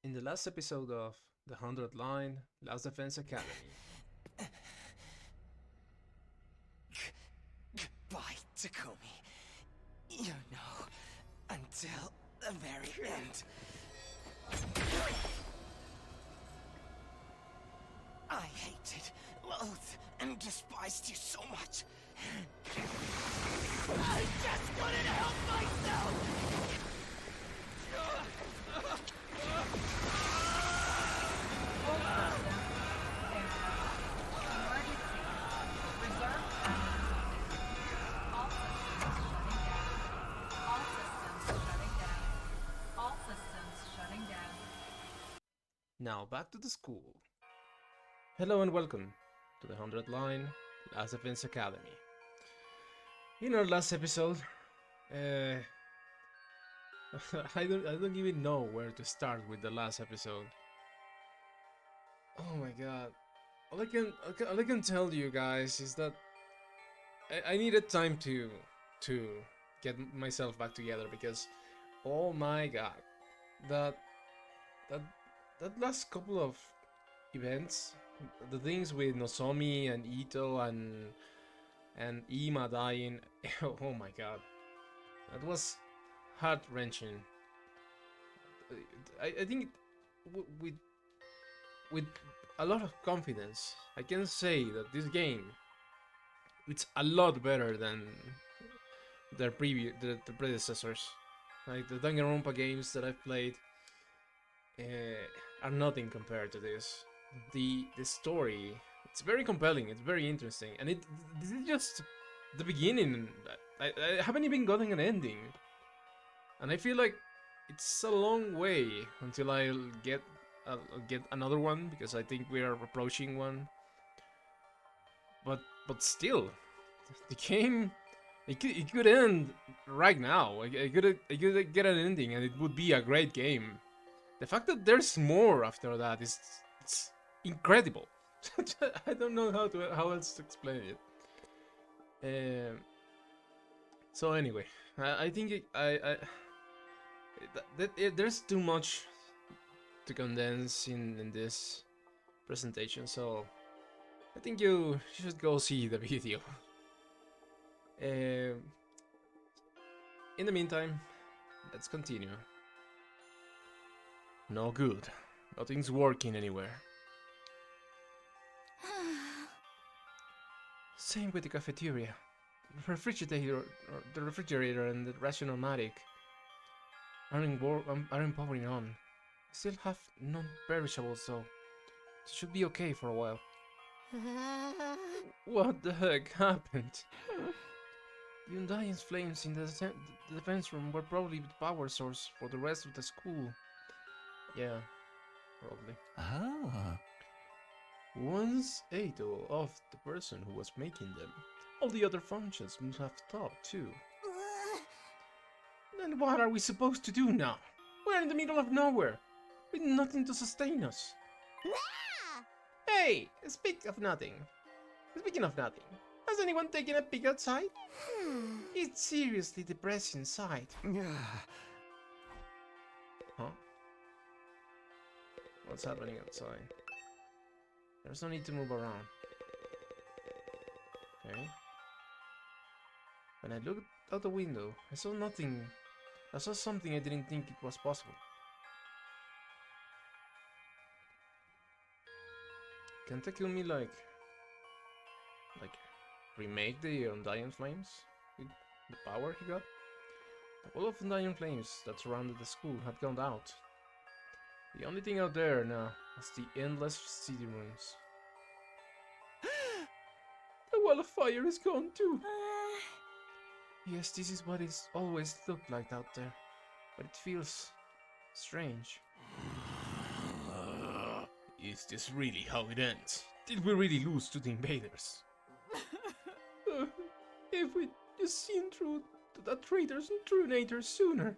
In the last episode of The Hundred Line, Last Defense Academy. Goodbye, Takumi. You know, until the very end. I hated, loathed, and despised you so much. I just couldn't help myself! Now back to the school. Hello and welcome to the 100 Line Last Defense Academy. In our last episode, I don't even know where to start with the last episode. Oh my god. All I can tell you guys is that I needed time to get myself back together because oh my god, that that that last couple of events, the things with Nozomi and Ito and Ima dying, oh my god, that was heart-wrenching. I think with a lot of confidence I can say that this game it's a lot better than the predecessors. Like the danganronpa games that I've played are nothing compared to this. The story, it's very compelling, it's very interesting, and this is just the beginning. I haven't even gotten an ending, and I feel like it's a long way until I'll get another one because I think we are approaching one. But still, the game it could end right now. I could get an ending, and it would be a great game. The fact that there's more after that is it's incredible. I don't know how else to explain it. So anyway, I think there's too much to condense in this presentation, so I think you should go see the video. In the meantime, let's continue. No good. Nothing's working anywhere. Same with the cafeteria. The refrigerator and the ration-o-matic aren't powering on. Still have non-perishables, so it should be okay for a while. What the heck happened? The undying flames in the defense room were probably the power source for the rest of the school. Yeah, probably. Ah. Once Ado of the person who was making them, all the other functions must have stopped too. Then what are we supposed to do now? We're in the middle of nowhere, with nothing to sustain us. Hey, speaking of nothing, has anyone taken a peek outside? It's seriously depressing sight. Huh? What's happening outside? There's no need to move around. Okay. When I looked out the window, I saw nothing. I saw something I didn't think it was possible. Can Takumi like remake the Undying Flames with the power he got? The wall of Undying Flames that surrounded the school had gone out. The only thing out there now was the endless city rooms. The wall of fire is gone too. Yes, this is what it's always looked like out there, but it feels strange. Is this really how it ends? Did we really lose to the invaders? If we'd just seen through that traitors and Trunators sooner.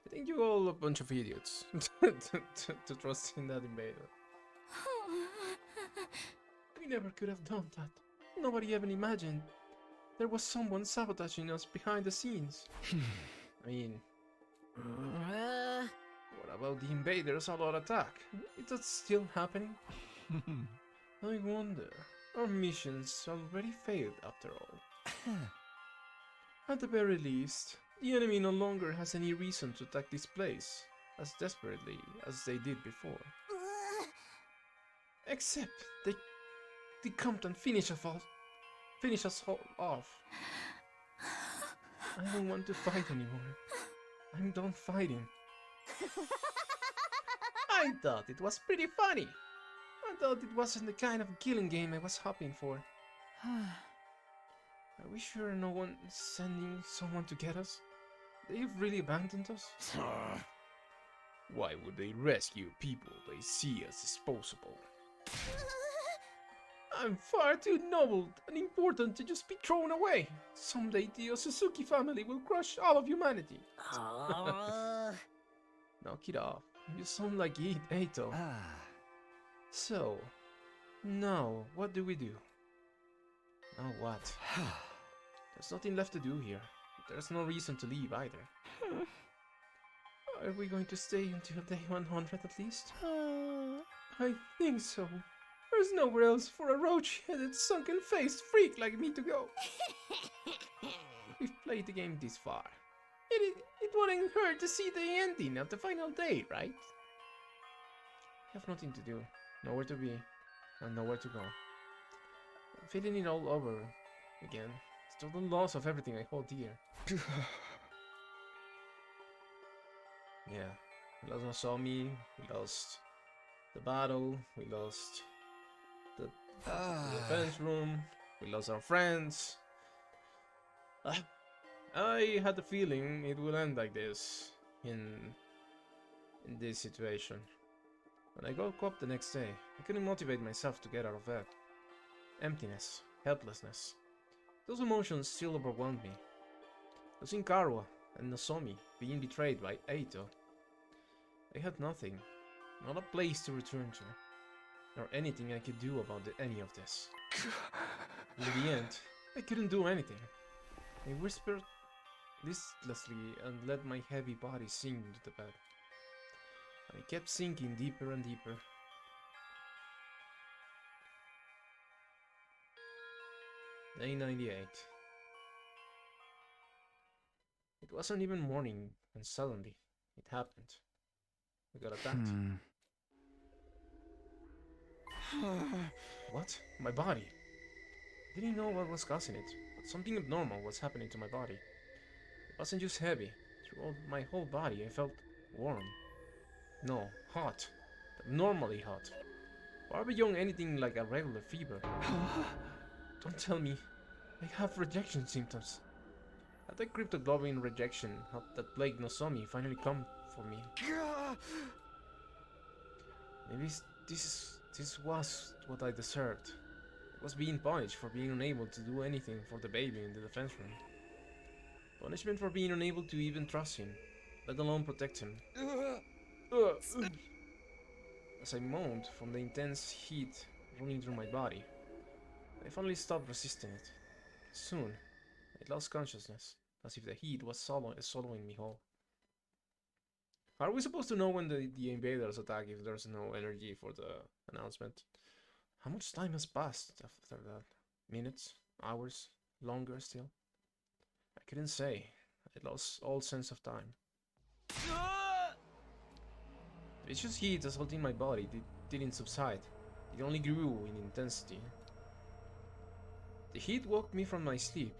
I think you're all a bunch of idiots to trust in that invader. We never could have done that. Nobody even imagined there was someone sabotaging us behind the scenes. I mean, what What about the Invaders all-out attack? Is that still happening? I wonder. Our missions already failed after all. At the very least, the enemy no longer has any reason to attack this place as desperately as they did before. Except they come and finish us all off. I don't want to fight anymore. I'm done fighting. I thought it was pretty funny. I thought it wasn't the kind of killing game I was hoping for. Are we sure no one is sending someone to get us? They've really abandoned us? Why would they rescue people they see as disposable? I'm far too noble and important to just be thrown away. Someday the Suzuki family will crush all of humanity. Knock it off. You sound like Eito. So, now what do we do? Now what? There's nothing left to do here. There's no reason to leave either. Are we going to stay until day 100 at least? I think so. There's nowhere else for a roach-headed, sunken-faced freak like me to go. We've played the game this far. It wouldn't hurt to see the ending of the final day, right? I have nothing to do, nowhere to be, and nowhere to go. I'm feeling it all over again. It's total loss of everything I hold dear. Yeah, we lost Nozomi, we lost the battle, we lost the defense room, we lost our friends. I had the feeling it will end like this in this situation. When I woke up the next day, I couldn't motivate myself to get out of bed. Emptiness, helplessness. Those emotions still overwhelmed me. Losing Karua and Nozomi, being betrayed by Eito. I had nothing, not a place to return to, nor anything I could do about any of this. In the end, I couldn't do anything. I whispered listlessly and let my heavy body sink into the bed. I kept sinking deeper and deeper. Day 98. It wasn't even morning when suddenly it happened. We got attacked. What? My body? I didn't know what was causing it, but something abnormal was happening to my body. It wasn't just heavy. Throughout my whole body I felt warm. No, hot. Abnormally hot. Far beyond anything like a regular fever. Don't tell me. I have rejection symptoms. Had the cryptoglobin rejection that plagued Nozomi finally come for me? Maybe this was what I deserved. I was being punished for being unable to do anything for the baby in the defense room. Punishment for being unable to even trust him, let alone protect him. As I moaned from the intense heat running through my body, I finally stopped resisting it. Soon, I lost consciousness, as if the heat was swallowing me whole. How are we supposed to know when the invaders attack if there's no energy for the announcement? How much time has passed after that? Minutes? Hours? Longer still? I couldn't say. I lost all sense of time. The vicious heat assaulting my body didn't subside. It only grew in intensity. The heat woke me from my sleep.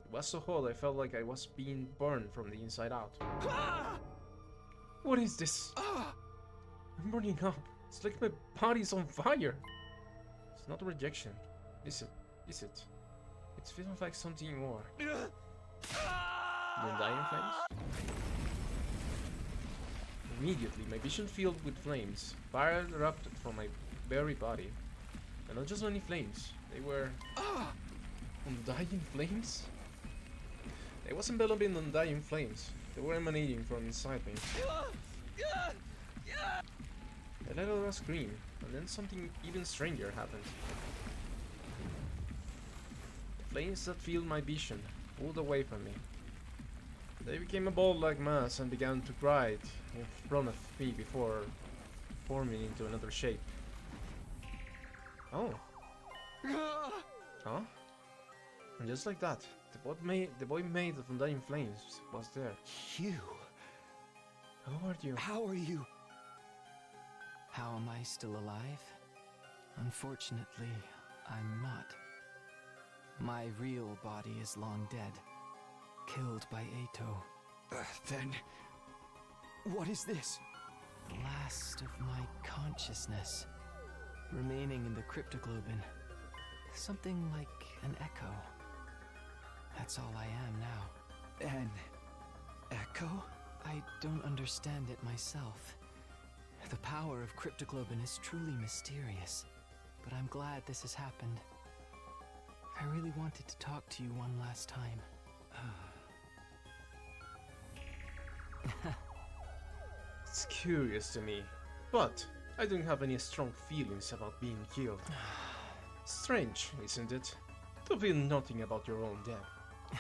It was so hot I felt like I was being burned from the inside out. What is this? I'm burning up. It's like my body's on fire. It's not a rejection. Is it? Is it? It feels like something more. The undying flames? Immediately, my vision filled with flames. Fire erupted from my very body. And not just any flames. They were... undying flames? I was enveloped in undying flames. They were emanating from inside me. I let out a scream, and then something even stranger happened. The flames that filled my vision pulled away from me. They became a ball-like mass and began to glide in front of me before forming into another shape. Oh. Huh? And just like that, the boy made of undying flames was there. You? Who are you? How are you? How am I still alive? Unfortunately, I'm not. My real body is long dead. Killed by Ato. Then... what is this? The last of my consciousness. Remaining in the cryptoglobin. Something like an echo. That's all I am now. An echo? I don't understand it myself. The power of cryptoglobin is truly mysterious. But I'm glad this has happened. I really wanted to talk to you one last time. It's curious to me, but I don't have any strong feelings about being killed. Strange, isn't it? To feel nothing about your own death.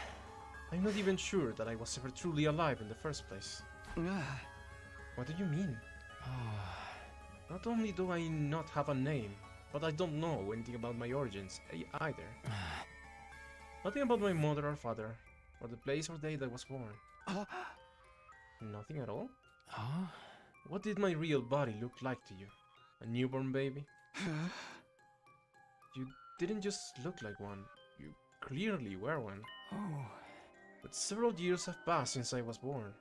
I'm not even sure that I was ever truly alive in the first place. What do you mean? Not only do I not have a name, but I don't know anything about my origins either. Nothing about my mother or father, or the place or date I was born. Nothing at all? What did my real body look like to you? A newborn baby? You didn't just look like one, you clearly were one. But several years have passed since I was born.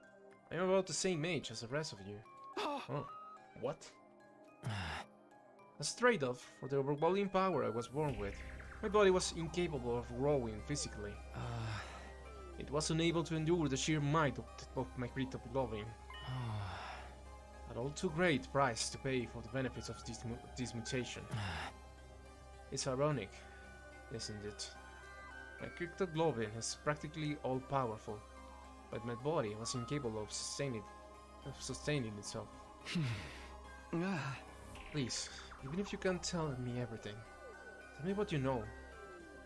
I am about the same age as the rest of you. Oh, what? As trade-off for the overwhelming power I was born with, my body was incapable of growing physically. It was unable to endure the sheer might of my cryptoglobin. An all too great price to pay for the benefits of this mutation. It's ironic, isn't it? My cryptoglobin is practically all-powerful, but my body was incapable of sustaining itself. Please, even if you can't tell me everything, tell me what you know.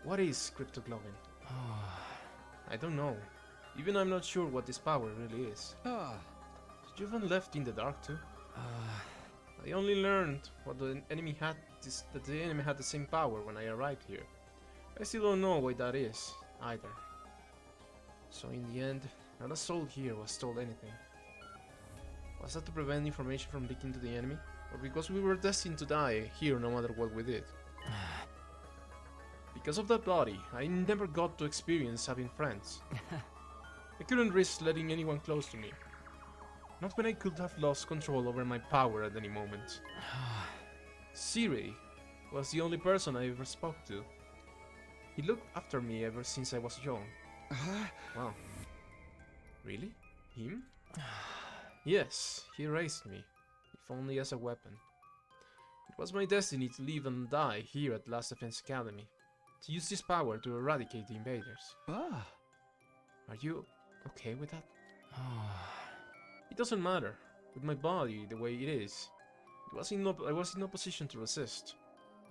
What is cryptoglobin? I don't know. Even I'm not sure what this power really is. Did you even left in the dark too? I only learned that the enemy had the same power when I arrived here. I still don't know why that is, either. So in the end, not a soul here was told anything. Was that to prevent information from leaking to the enemy? Or because we were destined to die here no matter what we did? Because of that body, I never got to experience having friends. I couldn't risk letting anyone close to me. Not when I could have lost control over my power at any moment. Sirei was the only person I ever spoke to. He looked after me ever since I was young. Wow. Really? Him? Yes, he raised me, if only as a weapon. It was my destiny to live and die here at Last Defense Academy, to use this power to eradicate the invaders. Are you okay with that? It doesn't matter. With my body the way it is, I was in no position to resist.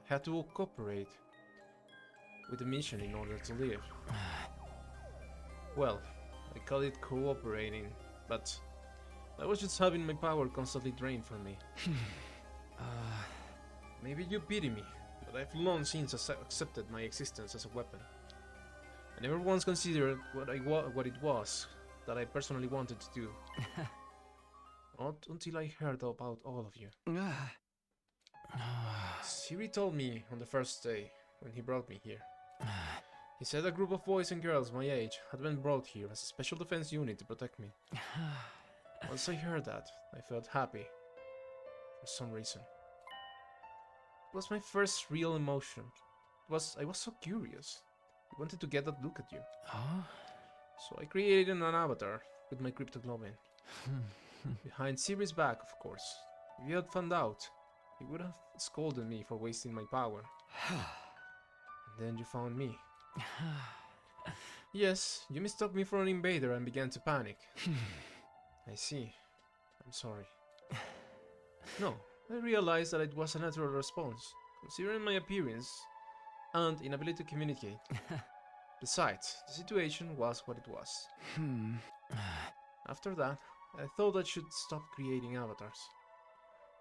I had to cooperate with the mission in order to live. Well, I call it cooperating, but I was just having my power constantly drained from me. Maybe you pity me, but I've long since accepted my existence as a weapon. I never once considered what it was that I personally wanted to do. Not until I heard about all of you. Sirei told me on the first day, when he brought me here. He said a group of boys and girls my age had been brought here as a special defense unit to protect me. Once I heard that, I felt happy. For some reason. It was my first real emotion. I was so curious. I wanted to get that look at you. So I created an avatar with my cryptoglobin. Behind Sirei's back, of course. If he had found out, he would have scolded me for wasting my power. And then you found me. Yes, you mistook me for an invader and began to panic. I see. I'm sorry. No, I realized that it was a natural response, considering my appearance and inability to communicate. Besides, the situation was what it was. After that, I thought I should stop creating avatars.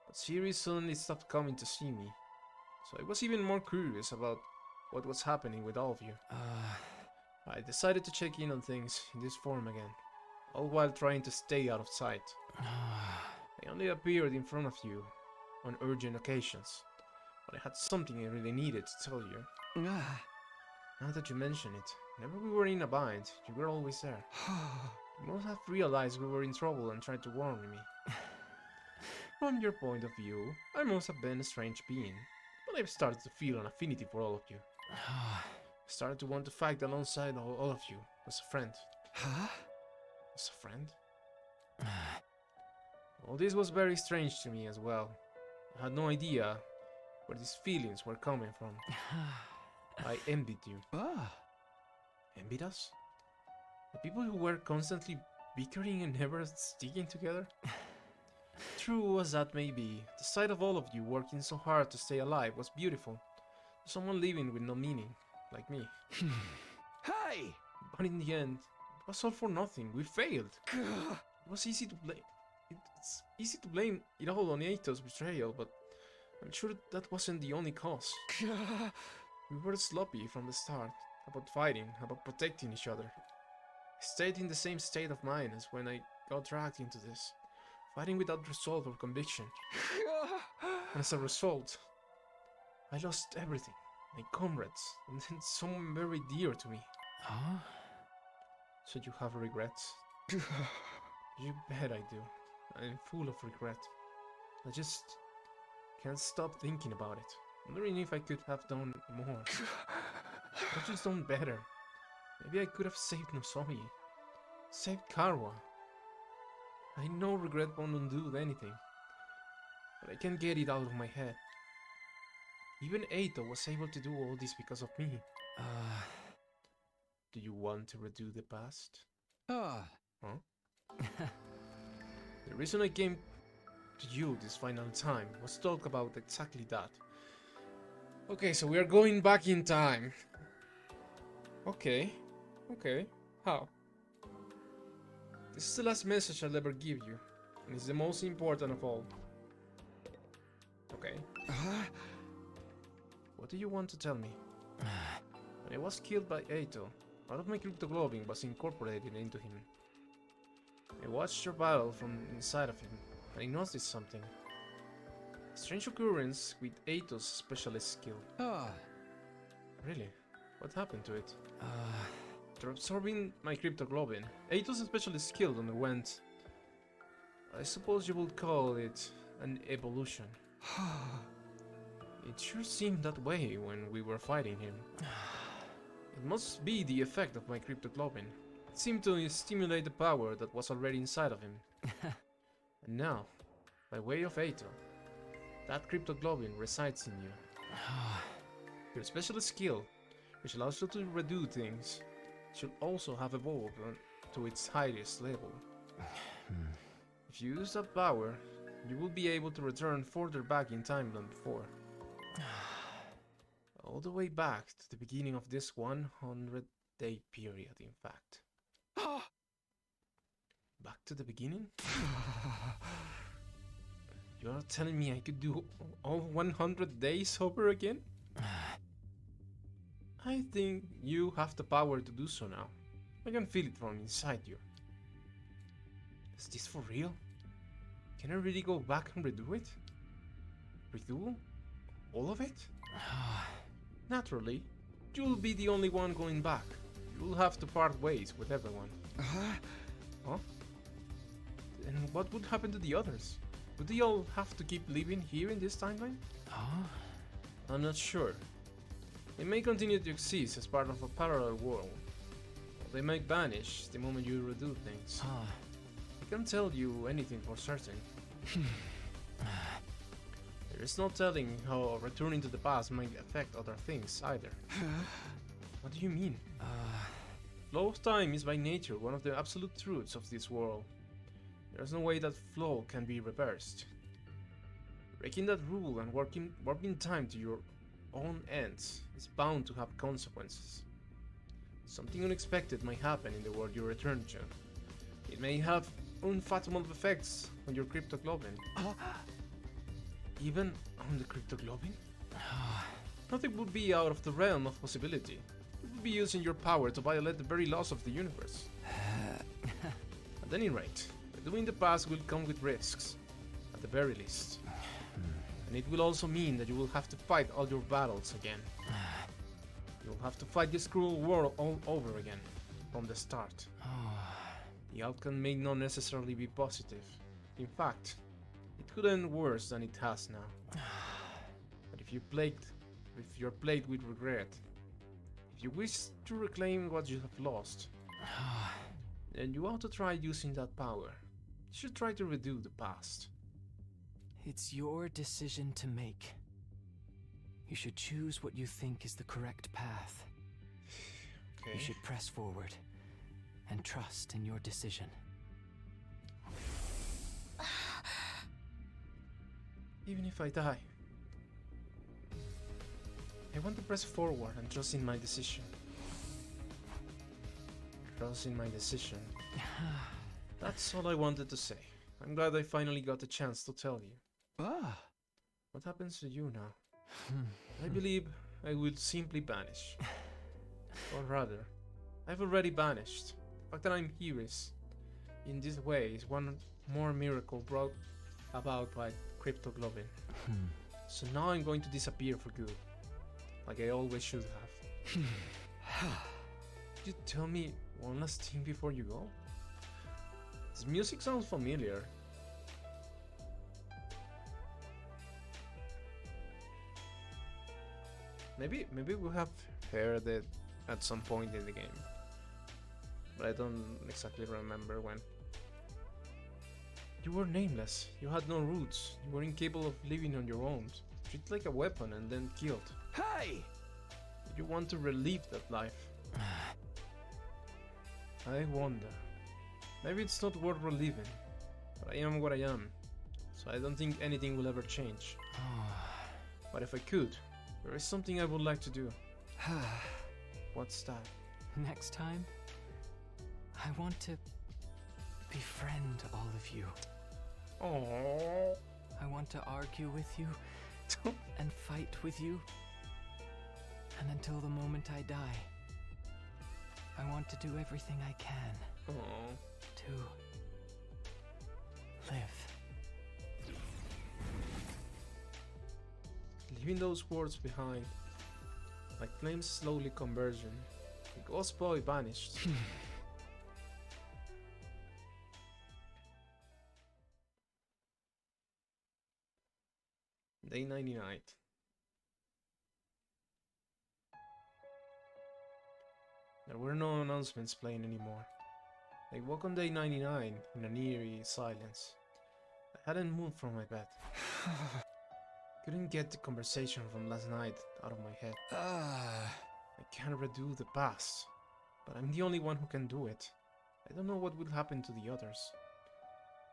But Sirei suddenly stopped coming to see me, so I was even more curious about what was happening with all of you. I decided to check in on things in this form again, all while trying to stay out of sight. I only appeared in front of you on urgent occasions, but I had something I really needed to tell you. Now that you mention it, whenever we were in a bind, you were always there. You must have realized we were in trouble and tried to warn me. From your point of view, I must have been a strange being, but I've started to feel an affinity for all of you. I started to want to fight alongside all of you, as a friend. As a friend? All this was very strange to me as well. I had no idea where these feelings were coming from. I envied you. Envied us? The people who were constantly bickering and never sticking together? True as that may be, the sight of all of you working so hard to stay alive was beautiful. Someone living with no meaning, like me. Hey! But in the end, it was all for nothing. We failed. It was easy to blame. It's easy to blame it all on Eito's betrayal, but I'm sure that wasn't the only cause. We were sloppy from the start, about fighting, about protecting each other. I stayed in the same state of mind as when I got dragged into this, fighting without resolve or conviction. And as a result, I lost everything, my comrades, and then someone very dear to me. So you have regrets? You bet I do. I'm full of regret. I just can't stop thinking about it, wondering if I could have done more. Or just done better. Maybe I could have saved Nozomi, saved Karua. I know regret won't undo anything, but I can't get it out of my head. Even Eito was able to do all this because of me. Do you want to redo the past? Huh? The reason I came to you this final time was to talk about exactly that. Okay, so we are going back in time. Okay. How? This is the last message I'll ever give you, and it's the most important of all. Okay. What do you want to tell me? When I was killed by Eito, part of my cryptoglobin was incorporated into him. I watched your battle from inside of him, and I noticed something. A strange occurrence with Eito's specialist skill. Really? What happened to it? After absorbing my cryptoglobin, Eito's specialist skill underwent, I suppose you would call it, an evolution. It sure seemed that way when we were fighting him. It must be the effect of my cryptoglobin. It seemed to stimulate the power that was already inside of him. And now, by way of Eito, that cryptoglobin resides in you. Your specialist skill, which allows you to redo things, should also have evolved to its highest level. If you use that power, you will be able to return further back in time than before. All the way back to the beginning of this 100-day period, in fact. Back to the beginning? You're telling me I could do all 100 days over again? I think you have the power to do so now. I can feel it from inside you. Is this for real? Can I really go back and redo it? Redo? All of it? Naturally, you'll be the only one going back. You'll have to part ways with everyone. Huh? And what would happen to the others? Would they all have to keep living here in this timeline? I'm not sure. They may continue to exist as part of a parallel world. Or they may vanish the moment you redo things. I can't tell you anything for certain. There is no telling how returning to the past might affect other things either. What do you mean? Flow of time is by nature one of the absolute truths of this world. There is no way that flow can be reversed. Breaking that rule and warping time to your own ends is bound to have consequences. Something unexpected might happen in the world you return to. It may have unfathomable effects on your cryptoglobin. Even on the cryptoglobin? Nothing would be out of the realm of possibility. You would be using your power to violate the very laws of the universe. At any rate, doing the past will come with risks, at the very least. And it will also mean that you will have to fight all your battles again. You will have to fight this cruel war all over again, from the start. The outcome may not necessarily be positive. In fact, it could end worse than it has now. But if you're plagued with regret, if you wish to reclaim what you have lost, then you ought to try using that power. You should try to redo the past. It's your decision to make. You should choose what you think is the correct path. Okay. You should press forward and trust in your decision. Even if I die, I want to press forward and trust in my decision. Trust in my decision. That's all I wanted to say. I'm glad I finally got the chance to tell you. What happens to you now? I believe I will simply vanish. Or rather, I've already vanished. The fact that I'm here is, in this way, is one more miracle brought about by cryptoglobin. So now I'm going to disappear for good, like I always should have. Could you tell me one last thing before you go? This music sounds familiar. Maybe we have heard it at some point in the game, but I don't exactly remember when. You were nameless. You had no roots. You were incapable of living on your own. Treated like a weapon and then killed. Hey! You want to relive that life. I wonder. Maybe it's not worth reliving, but I am what I am, so I don't think anything will ever change. But if I could, there is something I would like to do. What's that? Next time, I want to befriend all of you. Aww. I want to argue with you and fight with you. And until the moment I die, I want to do everything I can to live. Leaving those words behind, like flames slowly converging, the ghost boy vanished. Day 99. There were no announcements playing anymore. I woke on day 99 in an eerie silence. I hadn't moved from my bed. Couldn't get the conversation from last night out of my head. I can't redo the past, but I'm the only one who can do it. I don't know what will happen to the others.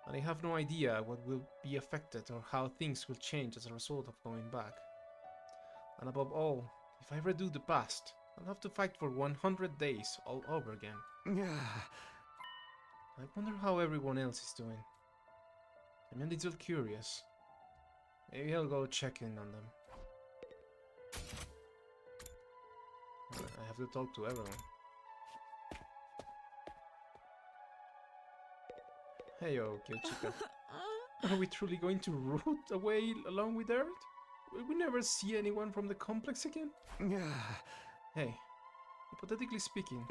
And I have no idea what will be affected or how things will change as a result of going back. And above all, if I redo the past, I'll have to fight for 100 days all over again. I wonder how everyone else is doing. I'm a little curious. Maybe I'll go check in on them. I have to talk to everyone. Heyo, cute chica. Are we truly going to root away along with Earth? Will we never see anyone from the complex again? Hey, hypothetically speaking,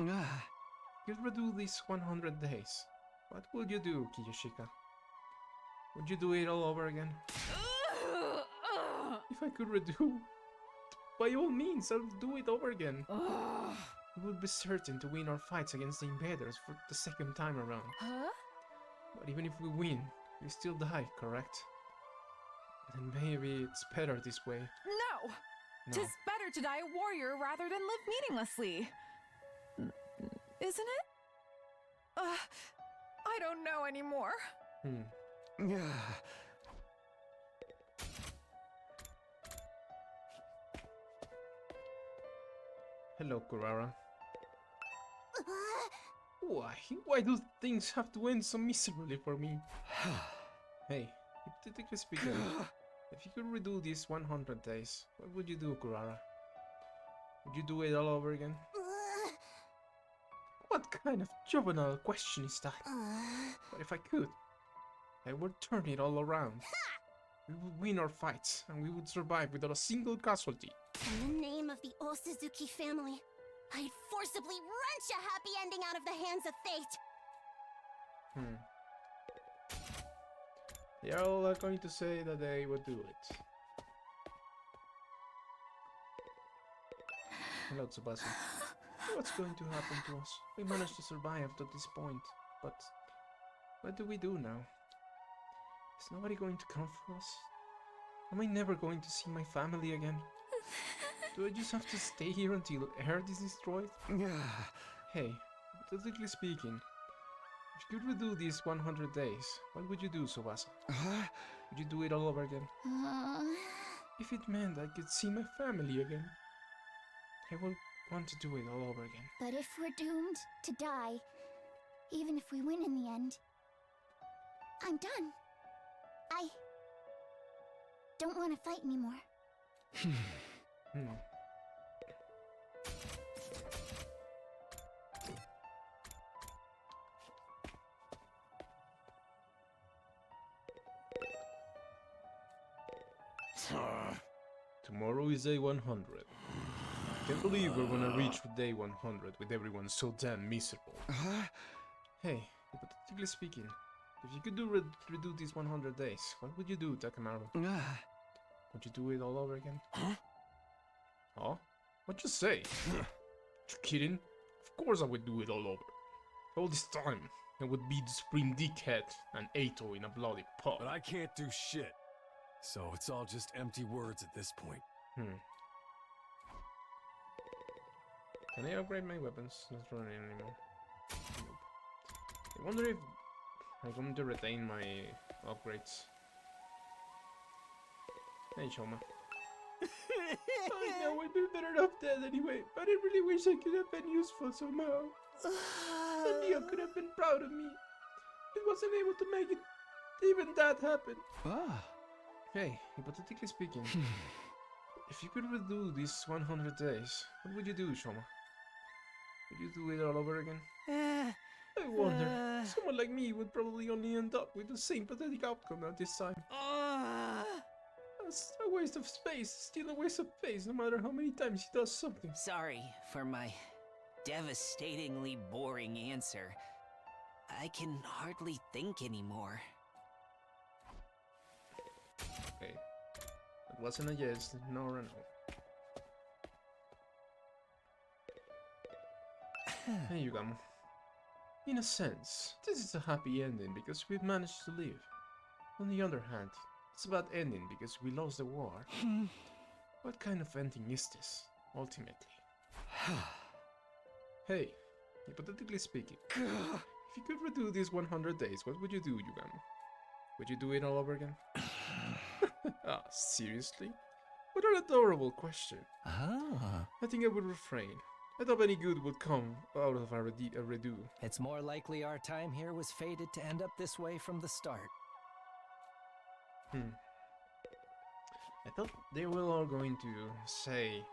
you'd redo these 100 days. What would you do, Kiyoshika? Would you do it all over again? If I could redo, by all means, I'll do it over again. We would be certain to win our fights against the Invaders for the second time around. But even if we win, we still die, correct? Then maybe it's better this way. No! Tis better to die a warrior rather than live meaninglessly. Isn't it? I don't know anymore. Hello, Kurara. Why? Why do things have to end so miserably for me? Hey, hypothetically speaking, if you could redo these 100 days, what would you do, Kurara? Would you do it all over again? What kind of juvenile question is that? But if I could, I would turn it all around. We would win our fights, and we would survive without a single casualty. In the name of the Osazuki family, I'd forcibly wrench a happy ending out of the hands of fate. They are all going to say that they would do it. Hello, Tsubasa. What's going to happen to us? We managed to survive to this point, but what do we do now? Is nobody going to come for us? Am I never going to see my family again? Do I just have to stay here until Earth is destroyed? Hey, hypothetically speaking, if you could redo these 100 days, what would you do, Tsubasa? Would you do it all over again? If it meant I could see my family again, I would want to do it all over again. But if we're doomed to die, even if we win in the end, I'm done. I don't want to fight anymore. Tomorrow is day 100. I can't believe we're gonna reach day 100 with everyone so damn miserable. Hey, hypothetically speaking, if you could redo these 100 days, what would you do, Takamaru? Would you do it all over again? Huh? What'd you say? You kidding? Of course I would do it all over. All this time, I would be the supreme dickhead and Eito in a bloody pot. But I can't do shit. So it's all just empty words at this point. Can I upgrade my weapons? Not running anymore. Nope. I wonder if I'm going to retain my upgrades. Hey, Shoma. I know I'd be better off dead anyway, but I really wish I could have been useful somehow. And Leo could have been proud of me. He wasn't able to make it, even that happen. Hey, hypothetically speaking, if you could redo these 100 days, what would you do, Shoma? Would you do it all over again? I wonder. Someone like me would probably only end up with the same pathetic outcome at this time. That's a waste of space, still a waste of space, no matter how many times he does something. Sorry for my devastatingly boring answer. I can hardly think anymore. Okay. That wasn't a yes, nor a no. Hey, Yugamo. In a sense, this is a happy ending because we've managed to live. On the other hand, it's a bad ending because we lost the war. What kind of ending is this, ultimately? Hey, hypothetically speaking, if you could redo these 100 days, what would you do, Yugamo? Would you do it all over again? Seriously? What an adorable question. I think I would refrain. I thought any good would come out of a redo. It's more likely our time here was fated to end up this way from the start. I thought they were all going to say,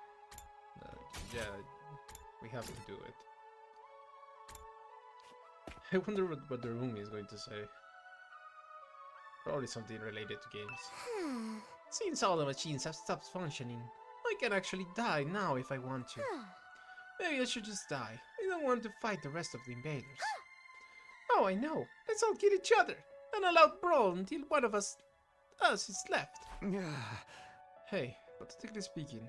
yeah, we have to do it. I wonder what the room is going to say. Probably something related to games. Since all the machines have stopped functioning, I can actually die now if I want to. Maybe I should just die. I don't want to fight the rest of the invaders. Oh, I know. Let's all kill each other. And a loud brawl until one of us is left. Hey, hypothetically speaking,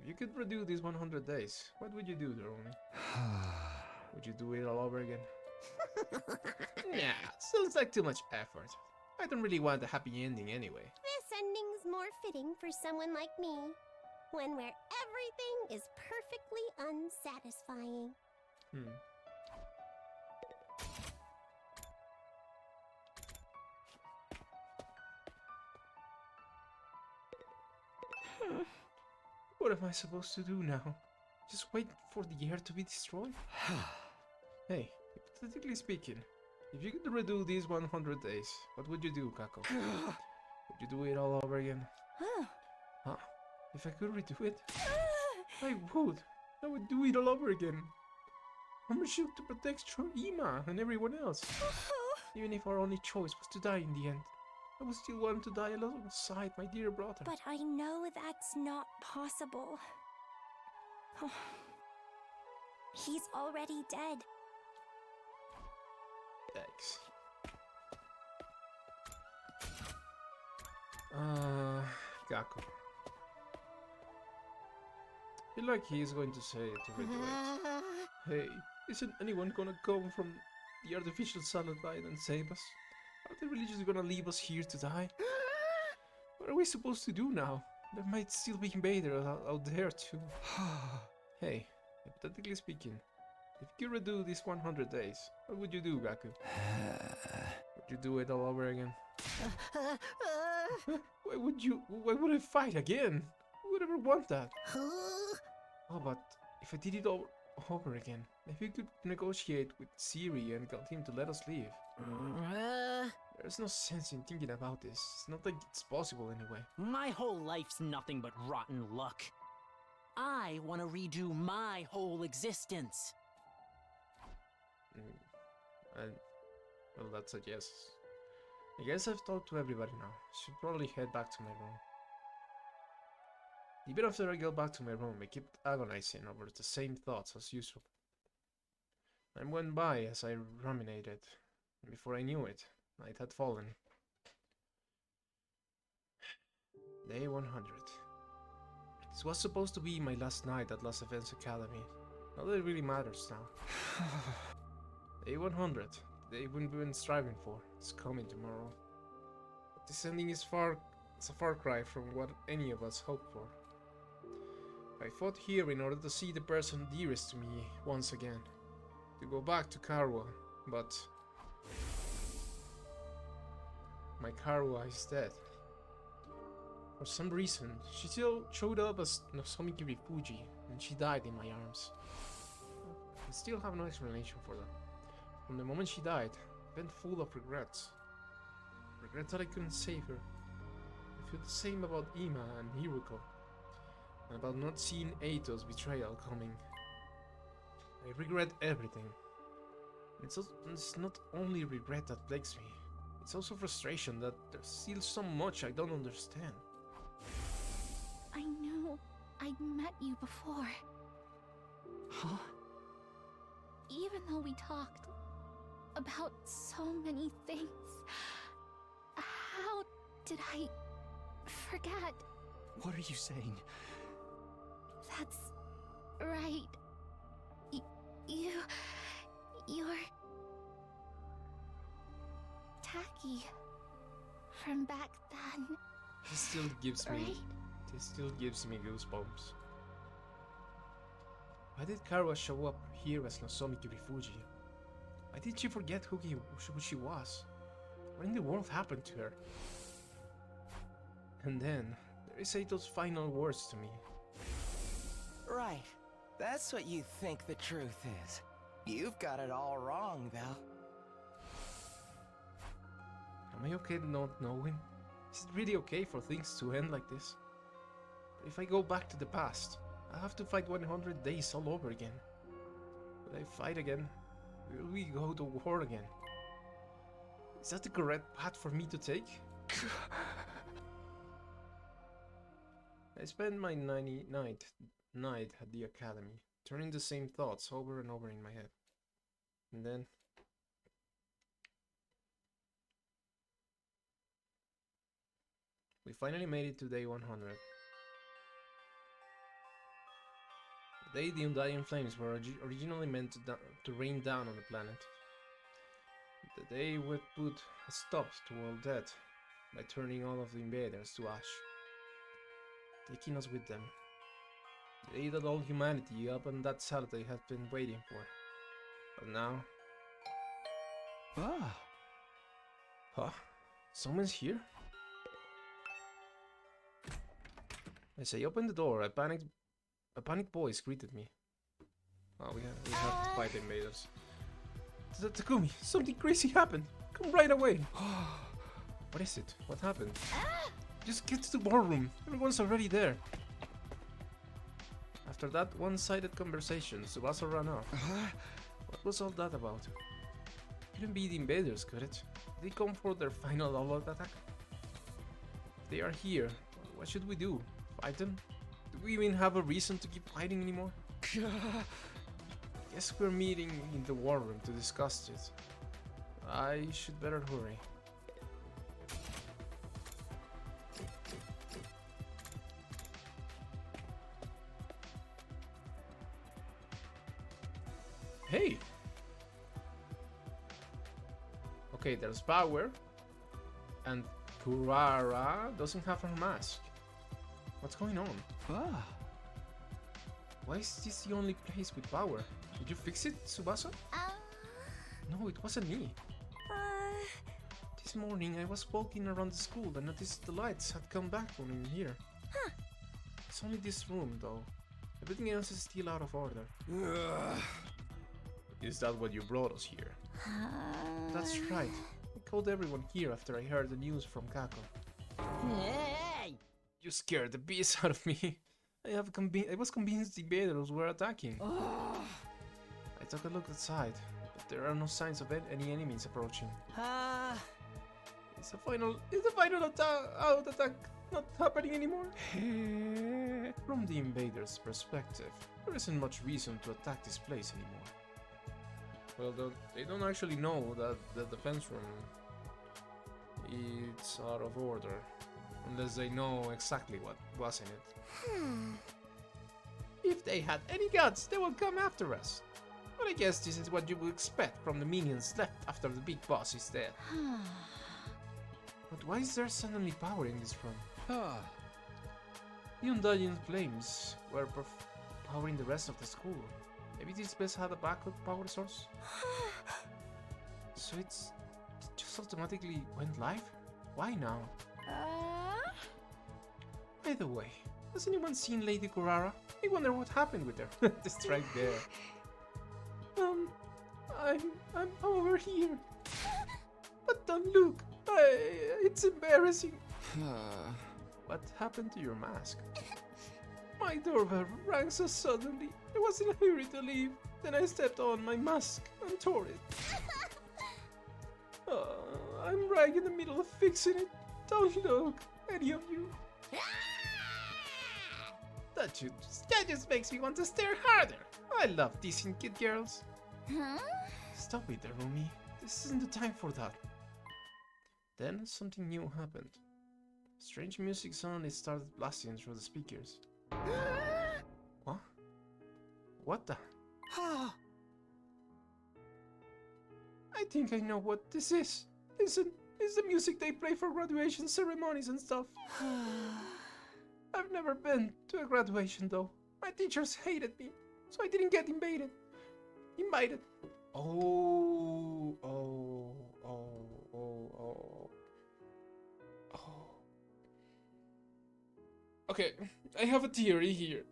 if you could redo these 100 days, what would you do, Doroni? Would you do it all over again? Yeah, sounds like too much effort. I don't really want a happy ending anyway. This ending's more fitting for someone like me. One where everything is perfectly unsatisfying. What am I supposed to do now? Just wait for the air to be destroyed? Hey, hypothetically speaking, if you could redo these 100 days, what would you do, Kako? Would you do it all over again? Huh? If I could redo it? I would. I would do it all over again. I'm shoot to protect Ima and everyone else. Even if our only choice was to die in the end, I would still want to die alongside my dear brother. But I know that's not possible. He's already dead. Yikes. Gaku. I feel like he's going to say to redo it. Hey, isn't anyone gonna come from the artificial satellite and save us? Are they really just gonna leave us here to die? What are we supposed to do now? There might still be invaders out there too. Hey, hypothetically speaking, if you could redo these 100 days, what would you do, Gaku? Would you do it all over again? Why would I fight again? Who would ever want that? Oh, but if I did it all over again, maybe you could negotiate with Sirei and get him to let us leave. There's no sense in thinking about this. It's not like it's possible anyway. My whole life's nothing but rotten luck. I want to redo my whole existence. Well, that's a yes. I guess I've talked to everybody now. Should probably head back to my room. Even after I go back to my room, I keep agonizing over the same thoughts as usual. Time went by as I ruminated, and before I knew it, night had fallen. Day 100. This was supposed to be my last night at Last Defense Academy. Not that it really matters now. Day 100. The day we've been striving for. It's coming tomorrow. But this ending is a far cry from what any of us hoped for. I fought here in order to see the person dearest to me once again. To go back to Karua, but my Karua is dead. For some reason, she still showed up as Nozomi Kirifuji, and she died in my arms. I still have no explanation for that. From the moment she died, I've been full of regrets. Regrets that I couldn't save her. I feel the same about Ima and Hiruko, and about not seeing Eito's betrayal coming. I regret everything. It's not only regret that plagues me, it's also frustration that there's still so much I don't understand. I know I'd met you before. Huh? Even though we talked about so many things, how did I forget? What are you saying? That's right. You're Taki from back then. This still gives Right? me goosebumps. Why did Karua show up here as Nozomi Kirifuji? Why did she forget who she was? What in the world happened to her? And then, there is Eito's final words to me. Right. That's what you think the truth is. You've got it all wrong, though. Am I okay not knowing? Is it really okay for things to end like this? If I go back to the past, I have to fight 100 days all over again. Will I fight again? Will we go to war again? Is that the correct path for me to take? I spent my 99th night at the academy, turning the same thoughts over and over in my head. And then we finally made it to day 100. The day the undying flames were originally meant to rain down on the planet. The day would put a stop to all death by turning all of the invaders to ash, taking us with them. The day that all humanity up on that Saturday had been waiting for. But now... Ah! Huh? Someone's here? As I opened the door, a panicked voice greeted me. Oh, we have to fight invaders. Takumi, something crazy happened. Come right away. What is it? What happened? Just get to the war room. Everyone's already there. After that one-sided conversation, Tsubasa ran off. What was all that about? Couldn't be the invaders, could it? Did they come for their final all-out attack? If they are here, what should we do? Fight them? Do we even have a reason to keep fighting anymore? Guess we're meeting in the war room to discuss it. I should better hurry. Hey! Okay, there's power. And Kurara doesn't have her mask. What's going on? Why is this the only place with power? Did you fix it, Tsubasa? No, it wasn't me. This morning I was walking around the school and noticed the lights had come back on in here. It's only this room though. Everything else is still out of order. Is that what you brought us here? That's right. I called everyone here after I heard the news from Kako. Hey! You scared the beast out of me. I was convinced the invaders were attacking. I took a look outside, but there are no signs of any enemies approaching. Is the final attack not happening anymore? From the invaders' perspective, there isn't much reason to attack this place anymore. Well, they don't actually know that the defense room is out of order, unless they know exactly what was in it. If they had any guts, they would come after us. But I guess this is what you would expect from the minions left after the big boss is dead. But why is there suddenly power in this room? The undying flames were powering the rest of the school. Maybe this place had a backup power source? So it just automatically went live? Why now? By the way, has anyone seen Lady Kurara? I wonder what happened with her. Just right there. I'm over here. But don't look. It's embarrassing. What happened to your mask? My doorbell rang so suddenly. I was in a hurry to leave. Then I stepped on my mask and tore it. I'm right in the middle of fixing it. Don't look, any of you. That just makes me want to stare harder. I love decent kid girls. Stop it, Arumi. This isn't the time for that. Then something new happened. Strange music suddenly started blasting through the speakers. What? What the? I think I know what this is. Listen, it's the music they play for graduation ceremonies and stuff. I've never been to a graduation though. My teachers hated me, so I didn't get invited. Okay, I have a theory here.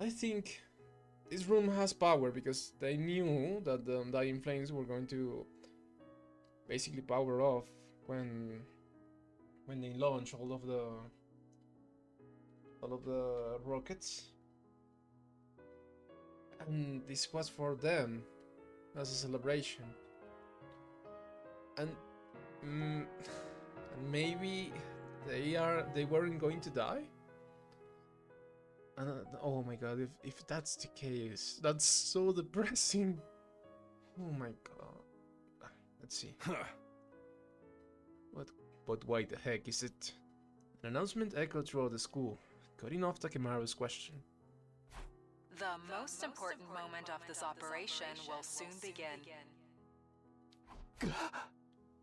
I think this room has power because they knew that the Undying Flames were going to basically power off when they launch all of the rockets. And this was for them as a celebration. And maybe they weren't going to die. And oh my god, if that's the case, that's so depressing. Oh my god. Let's see. But why the heck is it? An announcement echoed throughout the school, cutting off Takemaru's question. The most important moment of this operation will soon begin.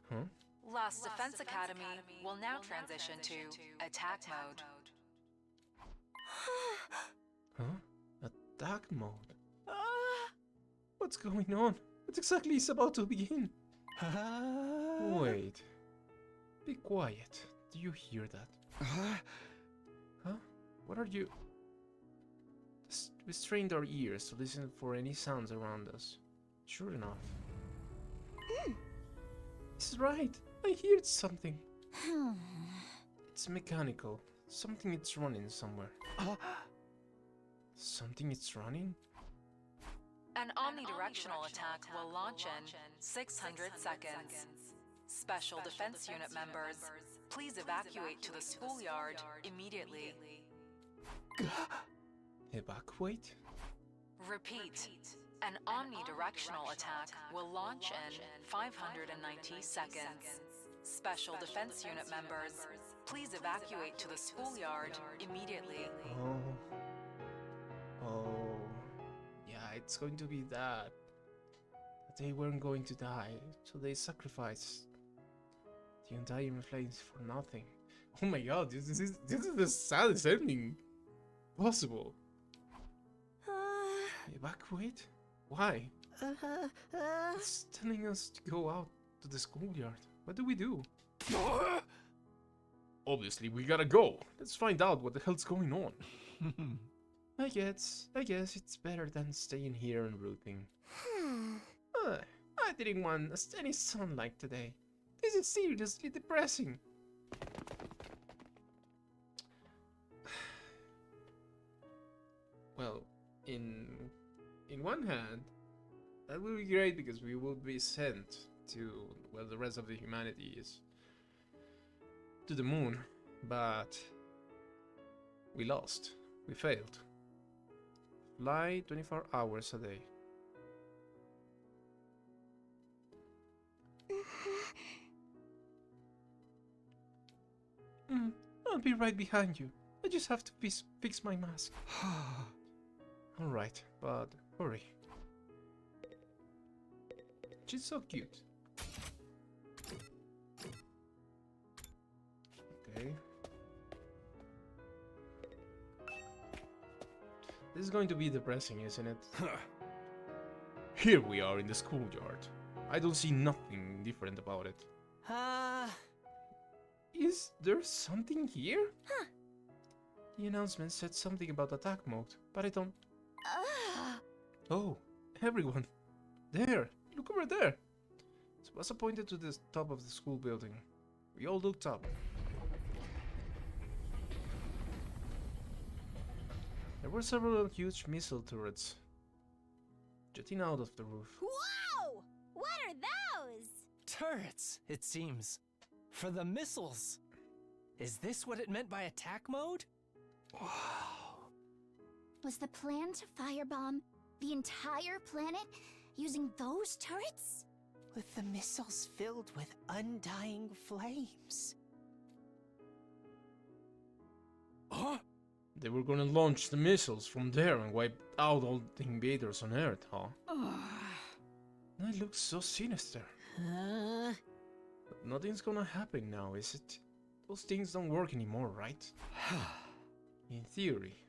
Huh? Lost Defense Academy will now transition to attack mode. Huh? Attack mode? What's going on? What exactly is about to begin? Wait. Be quiet. Do you hear that? Huh? What are you... We strained our ears to listen for any sounds around us. Sure enough. This is right. I heard something. It's mechanical. Something is running somewhere. Something is running? An omnidirectional attack will launch in 600 seconds. Special Defense Unit members, please evacuate to the schoolyard immediately. Evacuate? Repeat. An omnidirectional attack will launch in 590 seconds. Special Defense Unit members, please evacuate to the schoolyard immediately. Oh. Yeah, it's going to be that. They weren't going to die, so they sacrificed the entire flames for nothing. Oh my god, this is the saddest ending possible. Evacuate? Why? It's telling us to go out to the schoolyard. What do we do? Obviously, we gotta go. Let's find out what the hell's going on. I guess it's better than staying here and rooting. I didn't want any sunlight today. This is seriously depressing. Well, in one hand, that will be great because we will be sent to, well, the rest of the humanity is to the moon, but we lost. We failed. Fly 24 hours a day. I'll be right behind you. I just have to fix my mask. Alright, but hurry. She's so cute. Okay. This is going to be depressing, isn't it? Here we are in the schoolyard. I don't see nothing different about it. Is there something here? Huh. The announcement said something about attack mode, but I don't... Oh, everyone. There, look over there. Tsubasa pointed to the top of the school building. We all looked up. There were several huge missile turrets jutting out of the roof. Whoa! What are those? Turrets, it seems. For the missiles. Is this what it meant by attack mode? Wow. Was the plan to firebomb the entire planet using those turrets? With the missiles filled with undying flames. Huh? They were gonna launch the missiles from there and wipe out all the invaders on Earth, huh? That looks so sinister. But nothing's gonna happen now, is it? Those things don't work anymore, right? In theory.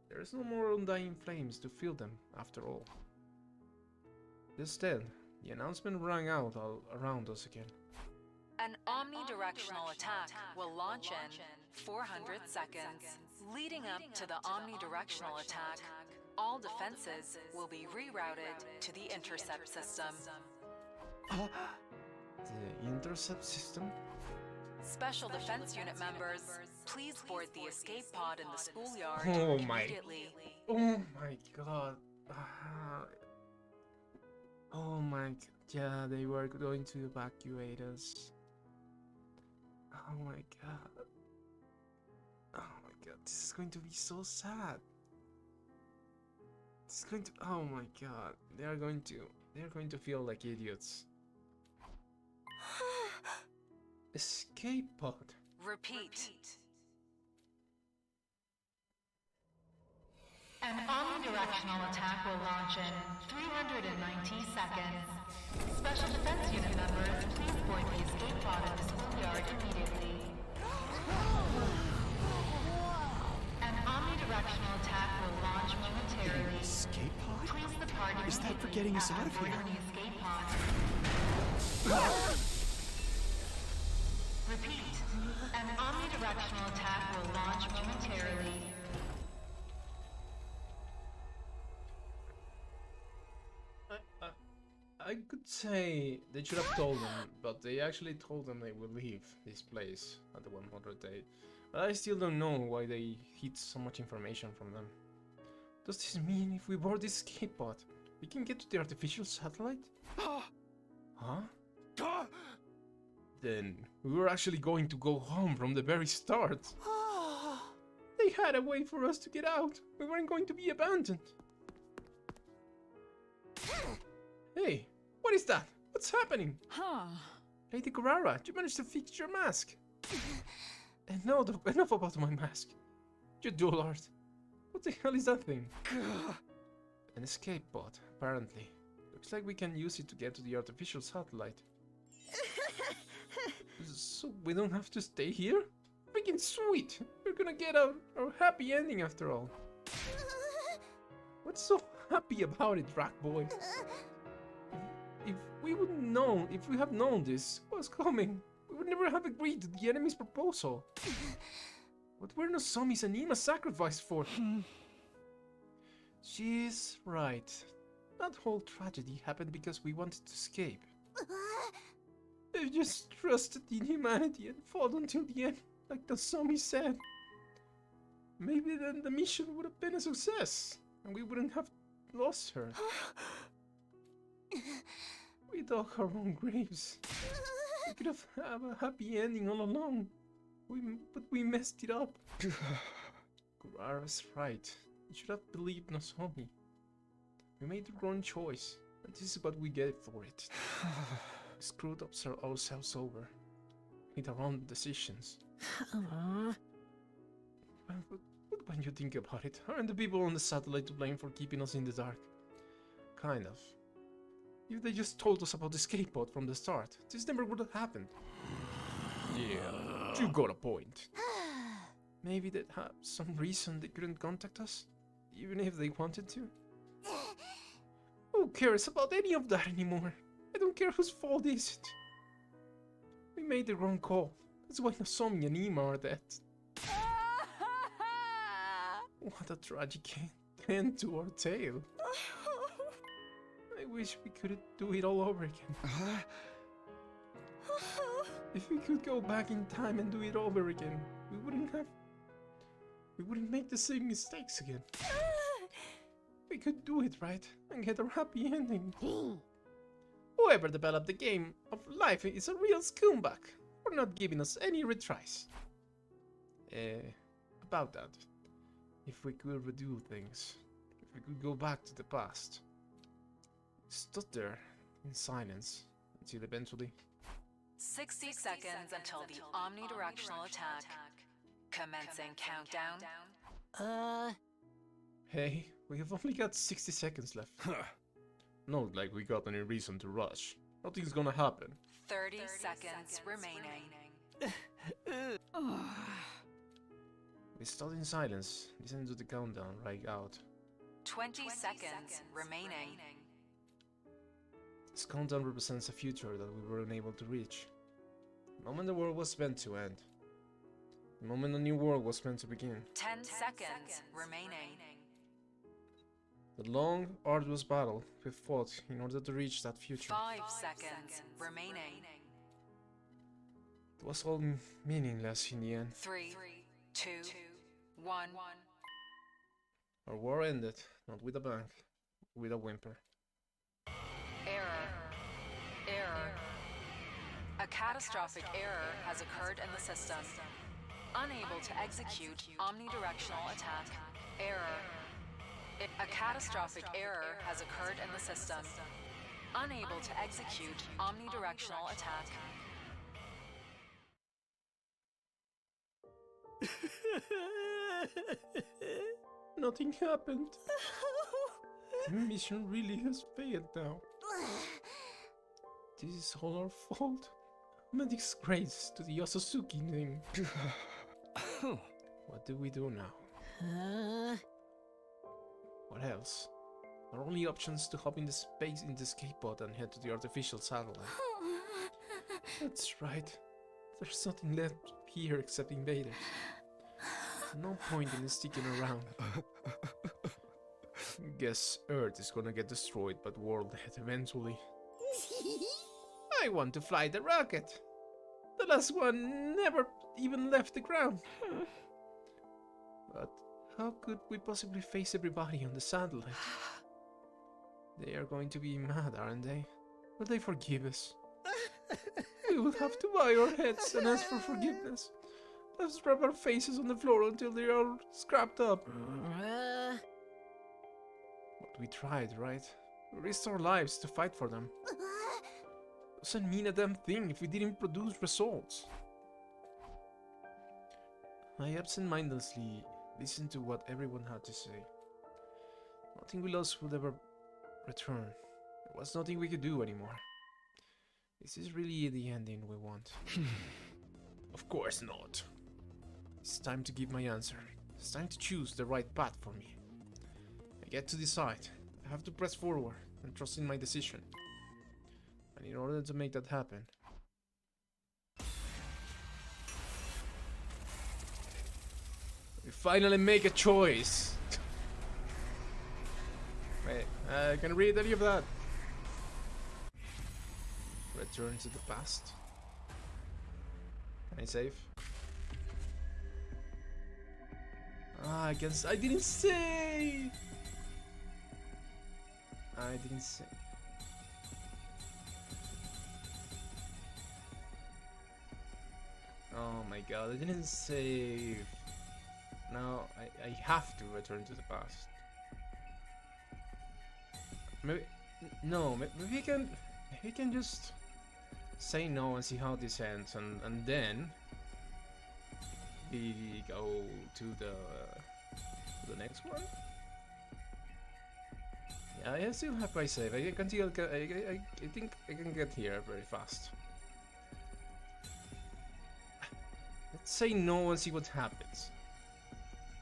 There's no more undying flames to fill them, after all. Instead, the announcement rang out all around us again. An omnidirectional attack will launch in 400 seconds. Leading up to the omnidirectional attack, all defenses will be rerouted to the intercept system. The intercept system? Special Defense Unit members, please board the escape pod in the schoolyard immediately. Oh my god. Oh my god. Yeah, they were going to evacuate us. Oh my god. Oh my god, this is going to be so sad. This is going to, oh my god. They're going to feel like idiots. Escape pod. Repeat. An omnidirectional attack will launch in 390 seconds. Special Defense Unit members, please board the escape pod in the schoolyard immediately. An omnidirectional attack will launch momentarily. Escape pod? Please the party. Is that for getting us out of here? The escape pod. Repeat. An omnidirectional attack will launch momentarily. I could say they should have told them, but they actually told them they will leave this place at the 100th day. But I still don't know why they hid so much information from them. Does this mean if we board this escape pod, we can get to the artificial satellite? Huh? Then we were actually going to go home from the very start. They had a way for us to get out. We weren't going to be abandoned. Hey, what is that? What's happening? Huh. Lady Karara, you managed to fix your mask. Enough about my mask. You dullard. What the hell is that thing? An escape pod, apparently. Looks like we can use it to get to the artificial satellite. So we don't have to stay here? Freaking sweet! We're gonna get our happy ending after all. What's so happy about it, rat boy? If we had known this was coming, we would never have agreed to the enemy's proposal. What were Nozomi's and Ima's sacrificed for? She's right. That whole tragedy happened because we wanted to escape. They just trusted in humanity and fought until the end, like Nozomi said. Maybe then the mission would have been a success, and we wouldn't have lost her. We dug our own graves. We could have had a happy ending all along, but we messed it up. Kurara's right. We should have believed Nozomi. We made the wrong choice, and this is what we get for it. We screwed up ourselves over with our own decisions. But when you think about it, aren't the people on the satellite to blame for keeping us in the dark? Kind of. If they just told us about the escape pod from the start, this never would have happened. Yeah, you got a point. Maybe they'd have some reason they couldn't contact us, even if they wanted to. Who cares about any of that anymore? I don't care whose fault is it. We made the wrong call. That's why Nozomi and Ima are dead. What a tragic end to our tale. I wish we could do it all over again. If we could go back in time and do it over again, we wouldn't make the same mistakes again. We could do it right and get a happy ending. Whoever developed the game of life is a real scumbag for not giving us any retries. About that. If we could redo things, if we could go back to the past. We stood there in silence until eventually 60 seconds until the omnidirectional attack. Commencing countdown. Hey, we have only got 60 seconds left. Not like we got any reason to rush. Nothing's gonna happen. 30 seconds remaining. We stood in silence, listening to the countdown ring out. 20 seconds remaining. This countdown represents a future that we were unable to reach. The moment the world was meant to end. The moment a new world was meant to begin. 10 seconds remaining. The long, arduous battle we fought in order to reach that future. 5 seconds remaining. It was all meaningless in the end. 3, 2, 1. Our war ended, not with a bang, with a whimper. Error. Error. A catastrophic error has occurred in the system. Unable to execute omnidirectional attack. Error. A catastrophic error has occurred in the system. Unable to execute omnidirectional attack. Nothing happened. The mission really has failed now. This is all our fault. I'm a disgrace to the Osazuki name. What do we do now? What else? Our only options to hop in the escape pod and head to the artificial satellite. That's right. There's nothing left here except invaders. No point in sticking around. Guess Earth is gonna get destroyed, but world head eventually. I want to fly the rocket. The last one never even left the ground. But how could we possibly face everybody on the satellite? They are going to be mad, aren't they? Will they forgive us? We will have to bow our heads and ask for forgiveness. Let's rub our faces on the floor until they are scrapped up. But we tried, right? We risked our lives to fight for them. Doesn't mean a damn thing if we didn't produce results. I absent-mindedly listened to what everyone had to say. Nothing we lost would ever return. There was nothing we could do anymore. Is this really the ending we want? Of course not. It's time to give my answer. It's time to choose the right path for me. I get to decide. I have to press forward and trust in my decision. And in order to make that happen, we finally make a choice. Wait, can I read any of that? Return to the past. Can I save? Ah, I guess I didn't save. I didn't save. Oh my god, I didn't save. Now I have to return to the past. Maybe no, maybe we can just say no and see how this ends, and then we go to the next one. Yeah, I still have my save. I think I can get here very fast. Let's say no and see what happens.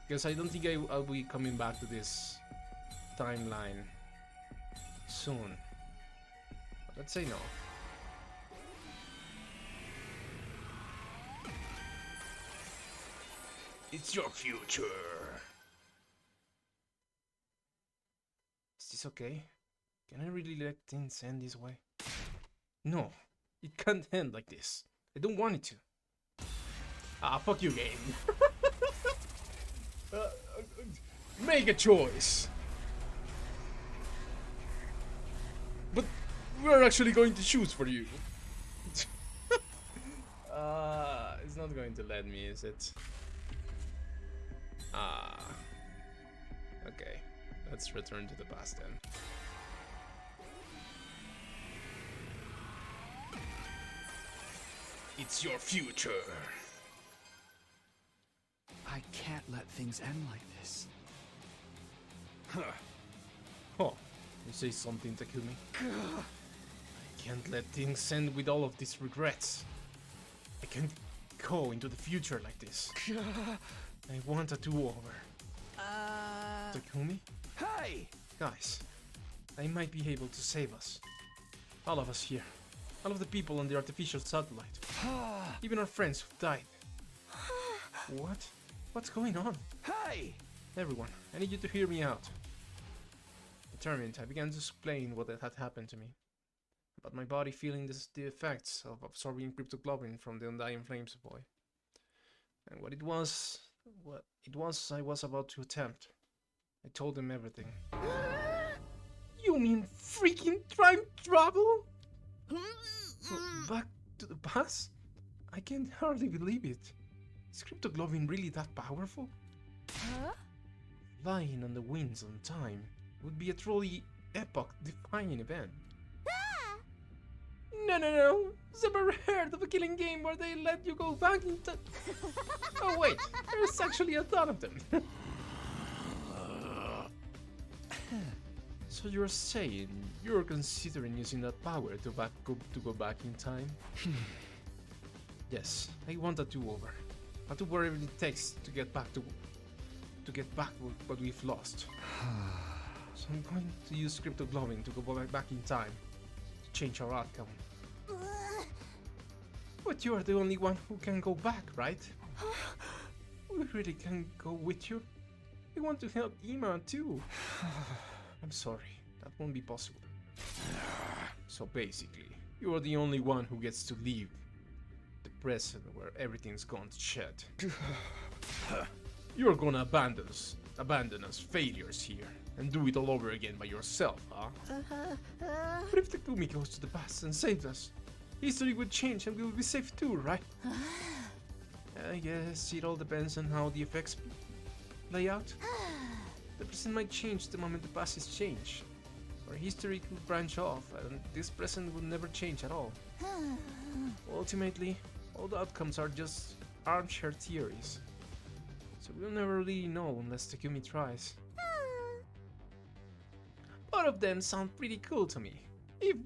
Because I don't think I'll be coming back to this timeline soon. But let's say no. It's your future. Is this okay? Can I really let things end this way? No, it can't end like this. I don't want it to. Ah, fuck you, game. Make a choice. But we're actually going to choose for you. It's not going to let me, is it? Okay. Let's return to the past then. It's your future. I can't let things end like this. Huh. Oh, you say something, Takumi? I can't let things end with all of these regrets. I can't go into the future like this. I want a do-over. Takumi? Hey! Guys, I might be able to save us. All of us here. All of the people on the artificial satellite. Even our friends who died. What? What's going on? Hey! Everyone, I need you to hear me out. Determined, I began to explain what had happened to me. About my body feeling the effects of absorbing cryptoglobin from the undying flames boy. And what it was I was about to attempt. I told him everything. You mean freaking time travel? Back to the past? I can hardly believe it. Is cryptoglobin really that powerful? Huh? Flying on the winds of time would be a truly epoch-defining event. Ah! No. I've never heard of a killing game where they let you go back in time. Oh wait, there's actually a ton of them. So you're saying you're considering using that power to go back in time? Yes, I want a do-over. A do whatever it takes to get back what we've lost. So I'm going to use cryptoglobin to go back in time to change our outcome. But you are the only one who can go back, right? We really can go with you. We want to help Ima too. I'm sorry, that won't be possible. So basically, you are the only one who gets to leave the present where everything's gone to shit. You're gonna abandon us failures here, and do it all over again by yourself, huh? But if Takumi goes to the past and saves us, history would change and we will be safe too, right? I guess it all depends on how the effects play out. The present might change the moment the past is changed. Or history could branch off, and this present will never change at all. Ultimately, all the outcomes are just armchair theories. So we'll never really know unless Takumi tries. Both of them sound pretty cool to me. If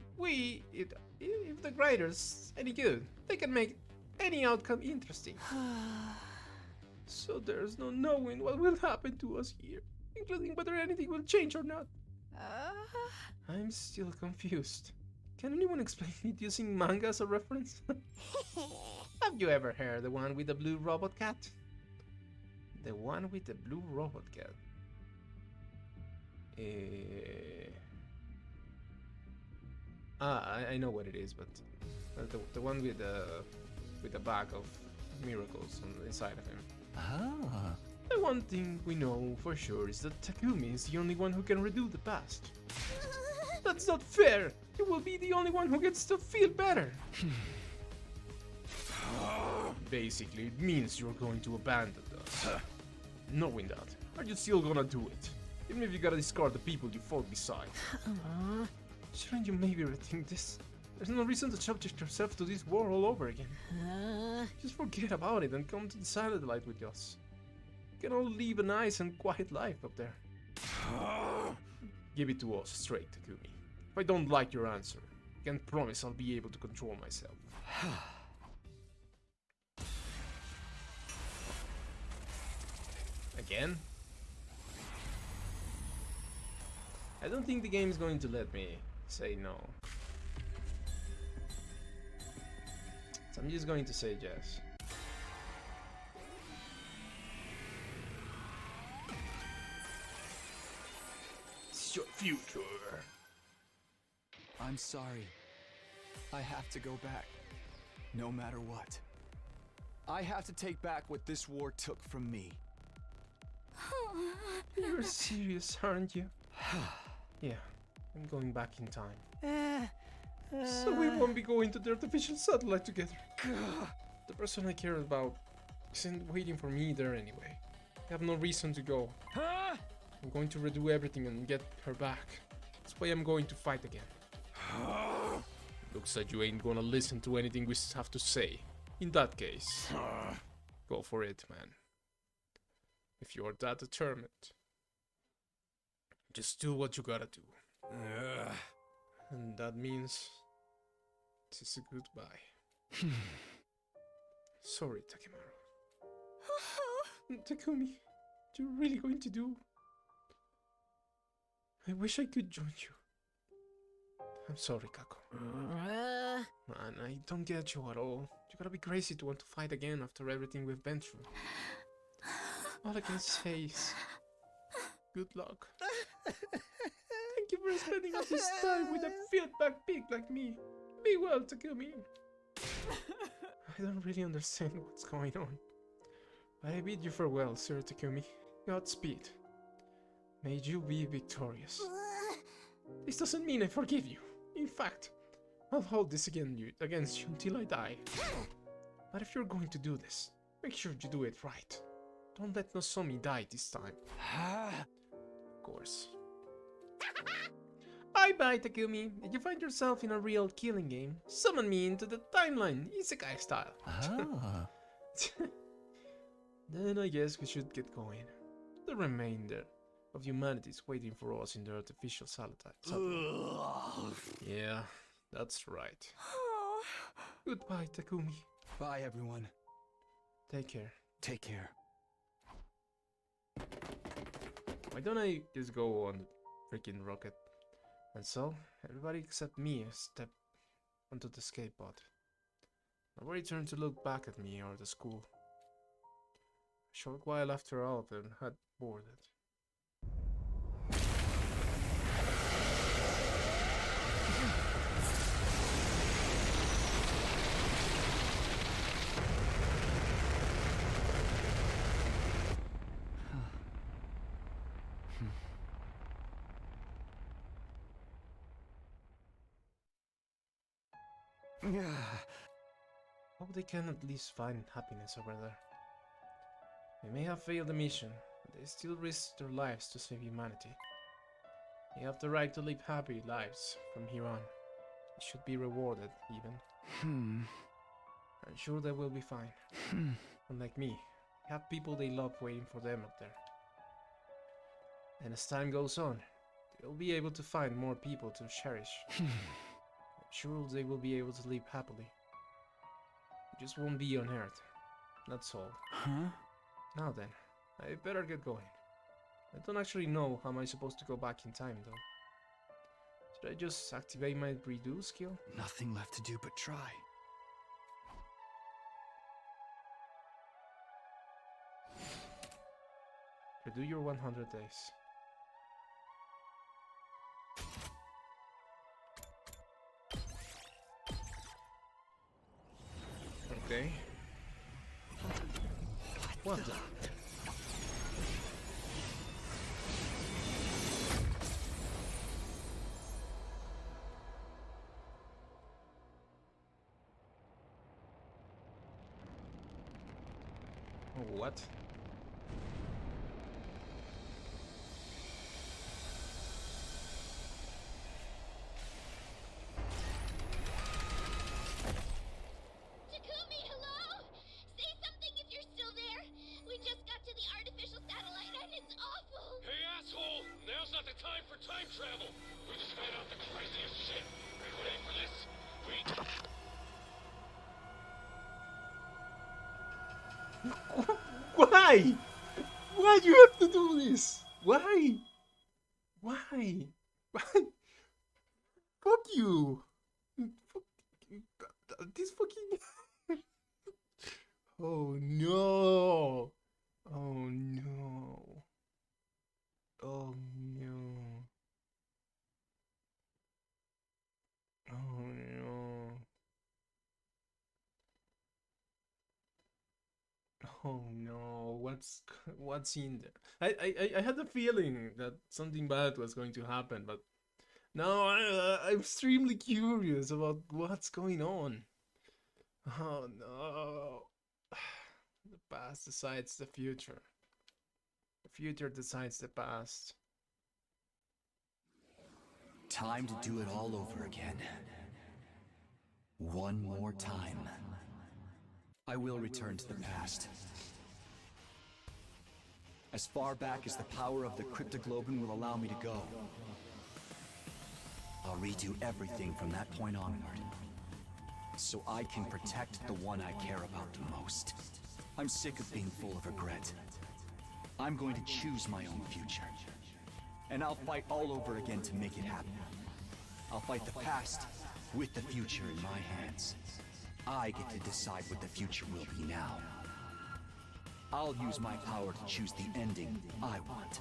the writer's any good, they can make any outcome interesting. So there's no knowing what will happen to us here, including whether anything will change or not. I'm still confused. Can anyone explain it using manga as a reference? Have you ever heard the one with the blue robot cat? The one with the blue robot cat. I know what it is, but the one with the bag of miracles on the inside of him. Ah. The one thing we know for sure is that Takumi is the only one who can redo the past. That's not fair! He will be the only one who gets to feel better! Basically, it means you're going to abandon us. Knowing that, are you still gonna do it? Even if you gotta discard the people you fought beside. Shouldn't you maybe rethink this? There's no reason to subject yourself to this war all over again. Just forget about it and come to the satellite with us. You can all live a nice and quiet life up there. Give it to us straight, Takumi. If I don't like your answer, I can't promise I'll be able to control myself. Again? I don't think the game's going to let me say no. So I'm just going to say yes. It's your future. I'm sorry. I have to go back. No matter what. I have to take back what this war took from me. You're serious, aren't you? Yeah, I'm going back in time. So we won't be going to the artificial satellite together. The person I care about isn't waiting for me there anyway. I have no reason to go. I'm going to redo everything and get her back. That's why I'm going to fight again. Looks like you ain't gonna listen to anything we have to say. In that case, go for it, man. If you're that determined, just do what you gotta do. And that means it is a goodbye. Sorry, Takemaru. Takumi, what you're really going to do? I wish I could join you. I'm sorry, Kako. Man, I don't get you at all. You gotta be crazy to want to fight again after everything we've been through. All I can say is good luck. Thank you for spending all this time with a fieldback pig like me. Be well, Takumi. I don't really understand what's going on, but I bid you farewell, Sir Takumi. Godspeed. May you be victorious. This doesn't mean I forgive you. In fact, I'll hold this against you until I die. But if you're going to do this, make sure you do it right. Don't let Nozomi die this time. Of course. Bye-bye, Takumi. If you find yourself in a real killing game, summon me into the timeline, isekai style. Then I guess we should get going. The remainder of humanity is waiting for us in the artificial satellite. Yeah, that's right. Goodbye, Takumi. Bye, everyone. Take care. Take care. Why don't I just go on the freaking rocket? And so, everybody except me step onto the escape pod. Nobody turned to look back at me or the school. A short while after all of them had boarded. Hope they can at least find happiness over there. They may have failed the mission, but they still risk their lives to save humanity. They have the right to live happy lives from here on. They should be rewarded, even. I'm sure they will be fine. Unlike me, they have people they love waiting for them up there. And as time goes on, they'll be able to find more people to cherish. I'm sure they will be able to live happily. It just won't be on Earth. That's all. Now then, I better get going. I don't actually know how am I supposed to go back in time, though. Should I just activate my redo skill? Nothing left to do but try. Redo your 100 days. Okay. What the? What? Takumi, hello? Say something if you're still there. We just got to the artificial satellite and it's awful. Hey, asshole! Now's not the time for time travel! We just found out the craziest shit! Are you ready for this? Why? Why do you have to do this? Why? Why? Why? Fuck you! Fuck you. This fucking... Oh no! Oh no! Oh no! Oh no! Oh no! What's in there? I had a feeling that something bad was going to happen, but now I'm extremely curious about what's going on. Oh no! The past decides the future. The future decides the past. Time to do it all over again. One more time. I will return to the past. As far back as the power of the cryptoglobin will allow me to go. I'll redo everything from that point onward. So I can protect the one I care about the most. I'm sick of being full of regret. I'm going to choose my own future. And I'll fight all over again to make it happen. I'll fight the past with the future in my hands. I get to decide what the future will be now. I'll use my power to choose the ending I want.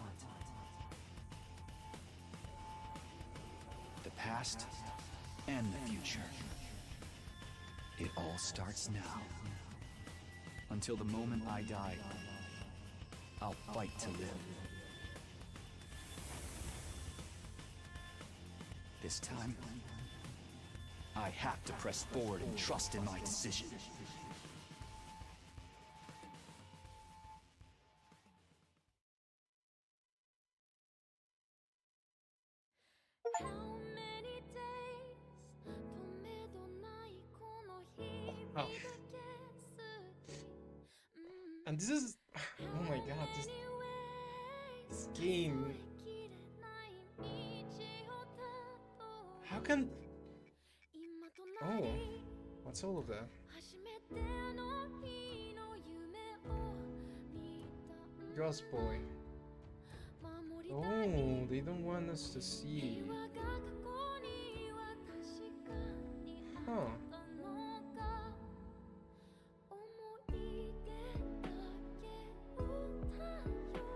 The past and the future. It all starts now. Until the moment I die, I'll fight to live. This time, I have to press forward and trust in my decision. Oh. And this is... Oh my god, this game... How can... Oh, what's all of that? Ghost Boy. Oh, they don't want us to see. Huh.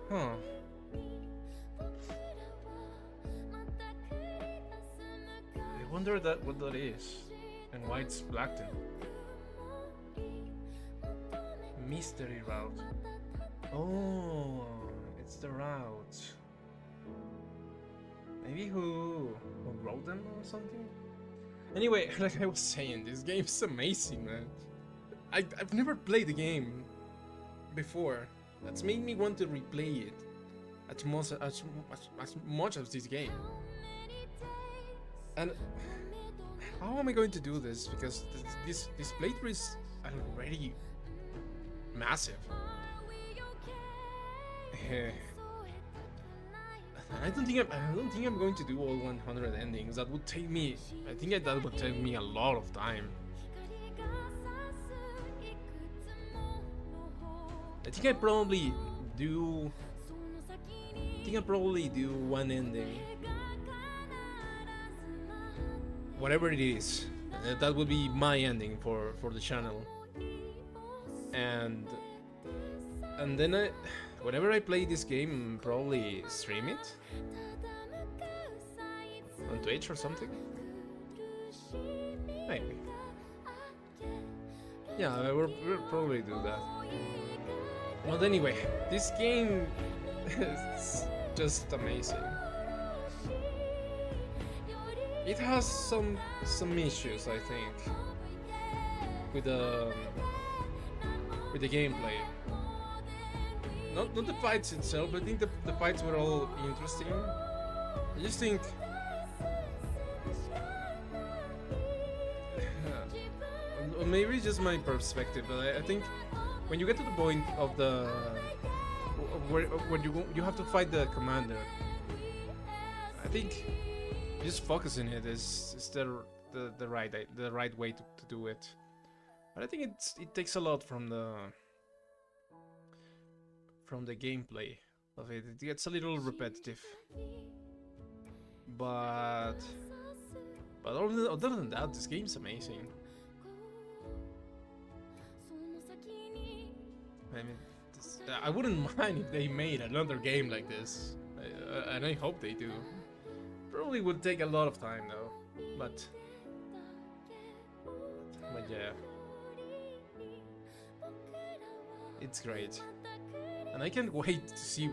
Huh. I wonder what that is and why it's blacked in. Mystery route. Oh, it's the route. Maybe who wrote them or something? Anyway, like I was saying, this game's amazing, man. I've never played the game before. That's made me want to replay it as much as this game. And how am I going to do this? Because this playthrough is already massive. I don't think I'm going to do all 100 endings. That would take me. I think that would take me a lot of time. I think I probably do one ending, whatever it is. That would be my ending for the channel. And then whenever I play this game, probably stream it on Twitch or something. Maybe. Yeah, we'll probably do that. But anyway, this game is just amazing. It has some issues, I think, with the gameplay. Not the fights itself. I think the fights were all interesting. I just think or maybe it's just my perspective, but I think when you get to the point of the where you have to fight the commander, I think just focusing it is the right way to do it. But I think it takes a lot from the gameplay of it. It gets a little repetitive, but other than that, this game's amazing. I mean, I wouldn't mind if they made another game like this, and I hope they do. Probably would take a lot of time though, but yeah, it's great, and I can't wait to see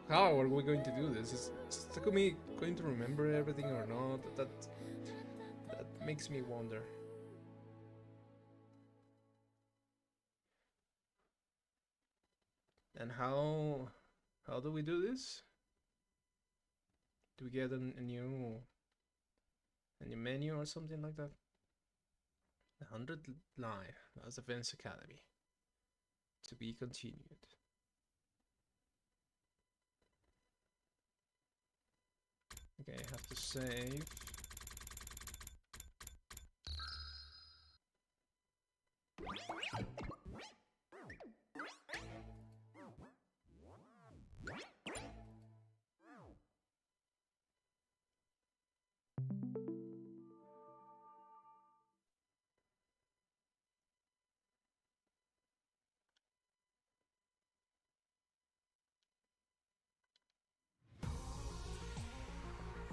how are we going to do this. Is Takumi going to remember everything or not? That makes me wonder. And how do we do this? Do we get a new menu or something like that? The 100line, that's Defense Academy. To be continued. Okay, I have to save.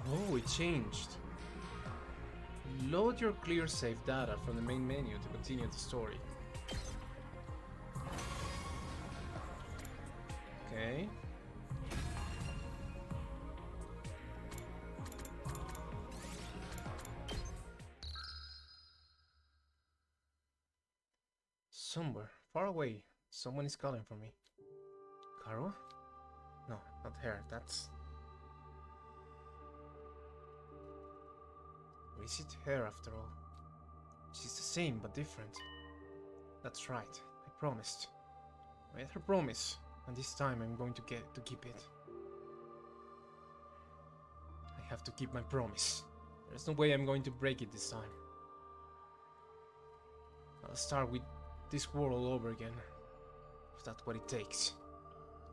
Oh, it changed. Load your clear save data from the main menu to continue the story. Okay. Somewhere, far away, someone is calling for me. Karua? No, not her, that's... Or is it her after all? She's the same but different. That's right, I promised. I made her promise, and this time I'm going to keep it. I have to keep my promise. There's no way I'm going to break it this time. I'll start with this war all over again, if that's what it takes.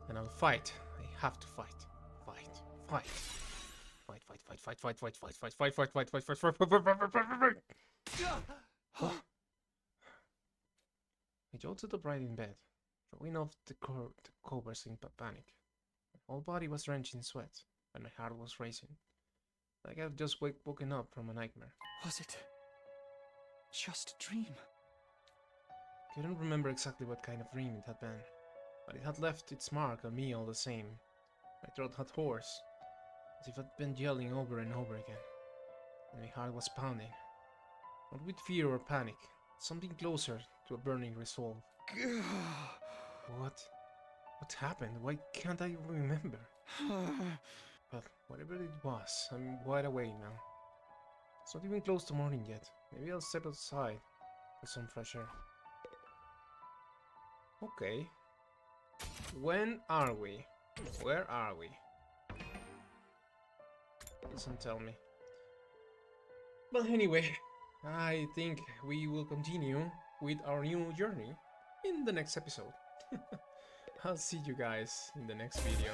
And I'll fight. I have to fight. Fight. Fight. Fight, fight, fight, fight, fight, fight, fight, fight, fight, fight, fight, fight, fight, fight, fight, fight. I jolted upright in bed, throwing off the covers in panic. My whole body was drenched in sweat, and my heart was racing. Like I'd just woken up from a nightmare. Was it just a dream? Couldn't remember exactly what kind of dream it had been, but it had left its mark on me all the same. My throat had hoarse, as if I'd been yelling over and over again, and my heart was pounding. Not with fear or panic, something closer to a burning resolve. What? What happened? Why can't I remember? But whatever it was, I'm wide awake now. It's not even close to morning yet. Maybe I'll step outside for some fresh air. Okay. When are we? Where are we? Doesn't tell me. But anyway, I think we will continue with our new journey in the next episode. I'll see you guys in the next video.